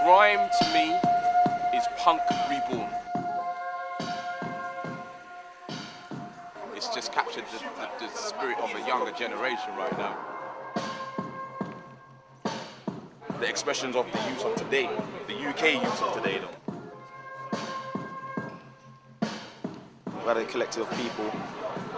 Grime to me is punk reborn. It's just captured the spirit of a younger generation right now. The expressions of the youth of today, the UK youth of today though. We had a collective of people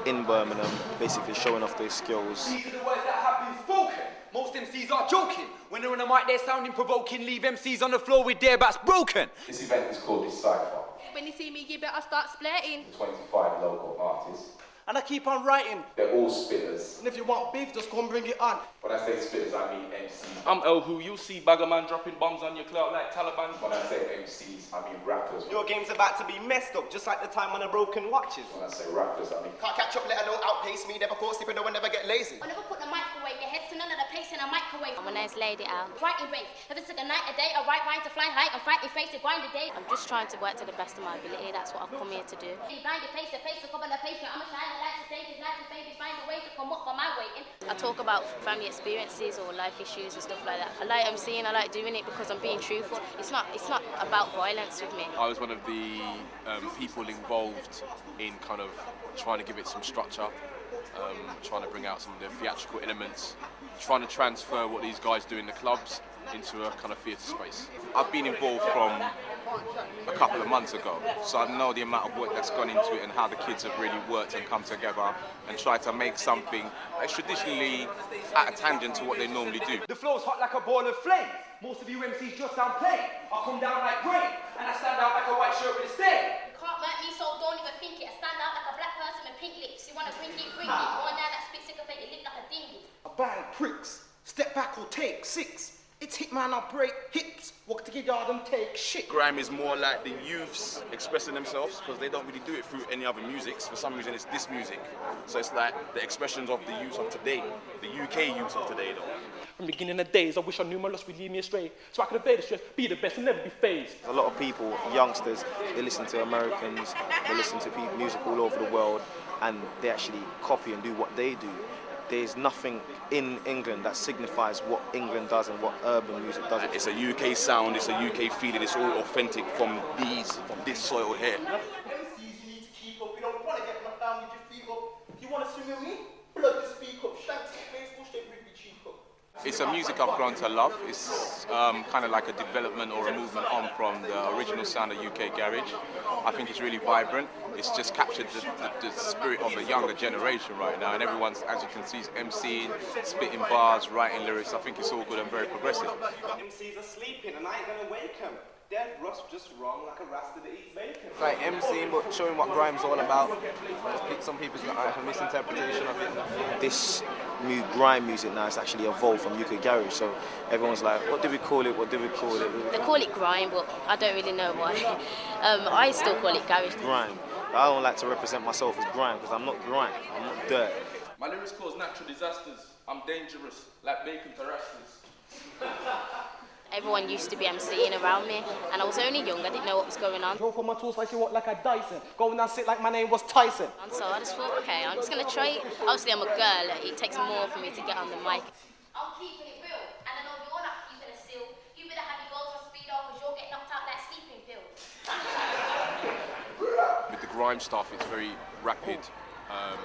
in Birmingham basically showing off their skills. These are the words that have been spoken. Most MCs are joking. When they're on the mic, they're sounding provoking. Leave MCs on the floor with their backs broken. This event is called Decipher. When you see me, you better start splitting. 25 local artists. And I keep on writing. They're all spitters. And if you want beef, just come bring it on. When I say spitters, I mean MCs. I'm Elhu, you'll see Bagger Man dropping bombs on your clout like Taliban. When I say MCs, I mean rappers. Your game's about to be messed up, just like the time when I broken watches. When I say rappers, I mean... Can't catch up, let alone outpace me. Never caught sleeping, no one never get lazy. I never put the microwave, your head's to none of the place in a microwave. I'm a nice lady, Al. Writing rave, if it's like a night a day, I write rhymes to fly high, I'm fighting face to grind a day. I'm just trying to work to the best of my ability, that's what I've come here to do. You blind your face to face, to cover the patient, I'm a shiner like the stage, like the baby, find a way to come up for my waiting. I talk about family experiences or life issues and stuff like that. I like MCing, I like doing it because I'm being truthful. It's not about violence with me. I was one of the people involved in kind of trying to give it some structure, trying to bring out some of the theatrical elements, trying to transfer what these guys do in the clubs into a kind of theatre space. I've been involved from a couple of months ago, so I know the amount of work that's gone into it and how the kids have really worked and come together and tried to make something that's traditionally at a tangent to what they normally do. The flow's hot like a ball of flame. Most of you MCs just sound plain. I come down like rain, and I stand out like a white shirt with a stain. You can't hurt me, so don't even think it. I stand out like a black person with pink lips. You wanna bring it, bring it. One down that spit sycophantic lip like a dingy. I bang pricks, step back or take six. It's hitman, I break hips, walk to your yard and take shit. Grime is more like the youths expressing themselves because they don't really do it through any other musics. For some reason, it's this music. So it's like the expressions of the youth of today, the UK youth of today, though. From the beginning of days, I wish I knew my loss would lead me astray, so I could evade the stress, be the best, and never be phased. A lot of people, youngsters, they listen to Americans, they listen to music all over the world, and they actually copy and do what they do. There's nothing in England that signifies what England does and what urban music does. It's a UK sound, it's a UK feeling, it's all authentic from this soil here. MCs, you need to keep up. You don't want to get knocked down with your feet up. If you want to swim with me, blood to speak up. Shanks in face, push it, rip your cheek up. It's a music I've grown to love. It's kind of like a development or a movement on from the original sound of UK garage. I think it's really vibrant. It's just captured the spirit of a younger generation right now, and everyone's, as you can see, is MCing, spitting bars, writing lyrics. I think it's all good and very progressive. MCs are sleeping and I ain't gonna wake them. Dead Russ just wrong like a rasta that eats bacon. It's like MCing but showing what grime's all about. Some people's got a misinterpretation of it. This new grime music now has actually evolved from UK garage, so everyone's like, what do we call it, what do we call it? They call it grime, but I don't really know why. I still call it garage. Grime. I don't like to represent myself as grime because I'm not grime, I'm not dirt. My lyrics cause natural disasters. I'm dangerous, like bacon to rastas. Everyone used to be MCing around me, and I was only young, I didn't know what was going on. Go for my tools like you walk like a Dyson. Going down sit like my name was Tyson. And so I just thought, okay, I'm just going to try it. Obviously, I'm a girl, it takes more for me to get on the mic. I'm keeping it real, and I know you're not keeping it still. You better have your goals on speed off, because you'll get knocked out like sleeping pills. With the grime stuff, it's very rapid.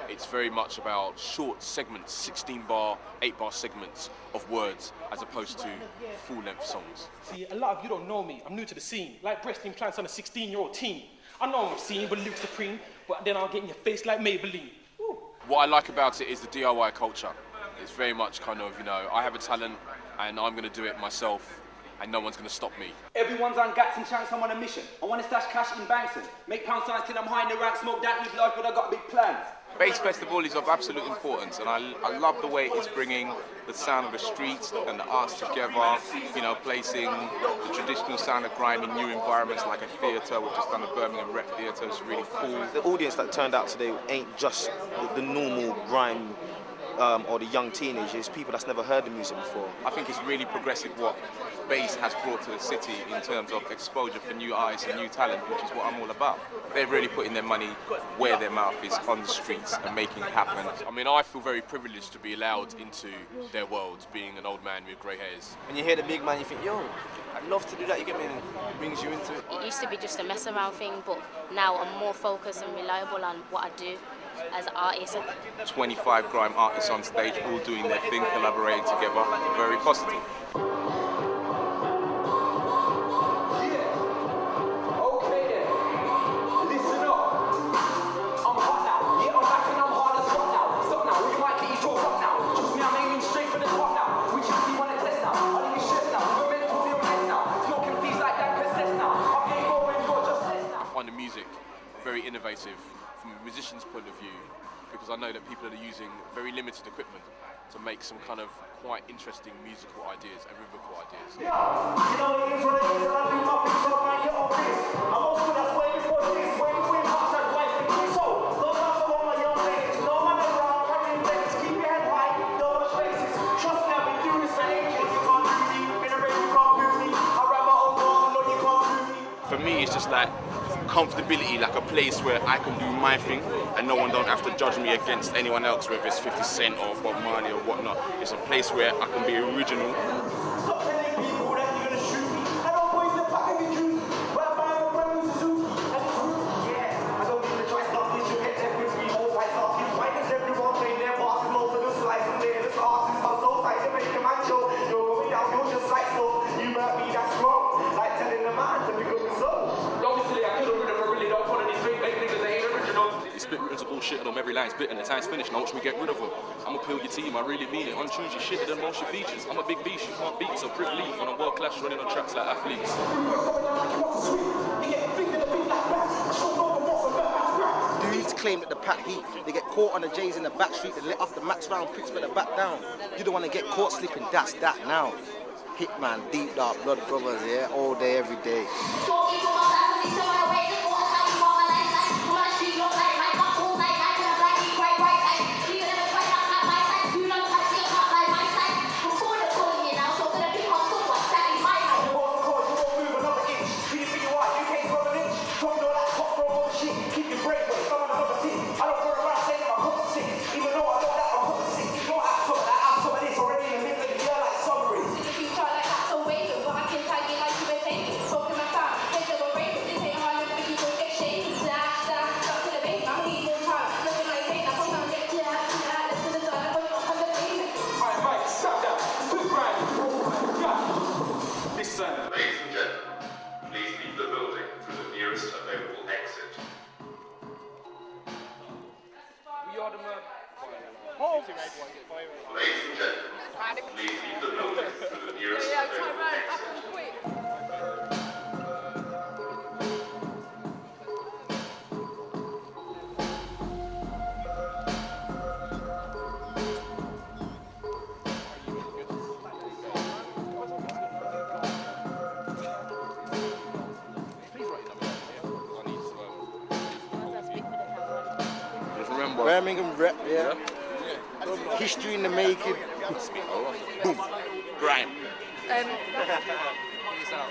It's very much about short segments, 16-bar, 8-bar segments of words, as opposed to full-length songs. See, a lot of you don't know me. I'm new to the scene, like breast implants on a 16-year-old teen. I know I'm seen, but Luke Supreme, but then I'll get in your face like Maybelline. Woo. What I like about it is the DIY culture. It's very much kind of, I have a talent, and I'm going to do it myself, and no one's going to stop me. Everyone's on gats and chance, I'm on a mission. I want to stash cash in Bankson. Make pound signs till I'm high in the rank, smoke that with life, but I got big plans. Bass Festival is of absolute importance, and I love the way it's bringing the sound of the streets and the arts together, placing the traditional sound of grime in new environments like a theatre. We've just done the Birmingham Rep Theatre, it's really cool. The audience that turned out today ain't just the normal grime or the young teenagers, people that's never heard the music before. I think it's really progressive what bass has brought to the city in terms of exposure for new eyes and new talent, which is what I'm all about. They're really putting their money where their mouth is, on the streets, and making it happen. I mean, I feel very privileged to be allowed into their world, being an old man with grey hairs. When you hear the big man, you think, yo, I'd love to do that, you get me, and it brings you into it. It used to be just a mess around thing, but now I'm more focused and reliable on what I do as an artist. 25 grime artists on stage, all doing their thing, collaborating together, very positive. Very innovative from a musician's point of view, because I know that people are using very limited equipment to make some kind of quite interesting musical ideas and rhythmical ideas. For me, it's just like comfortability, like a place where I can do my thing and no one don't have to judge me against anyone else, whether it's 50 Cent or Bob Marley or whatnot. It's a place where I can be original. Bullshit on them, every line's bitten, the time's finished, now watch me get rid of them. I'ma peel your team, I really mean it. Unchoose your shit, than most your features. I'm a big beast, you can't beat, so prick leave on a world class running on tracks like athletes. Dudes claim that the pack heat, they get caught on the J's in the back street, they let off the max round, pricks better back down. You don't want to get caught slipping, that's that now. Hitman, deep dark, blood brothers, yeah, all day, every day. Ladies and gentlemen, please leave the building through the nearest available exit. Birmingham rep, yeah. History in the making. Boom. Grime. Peace out.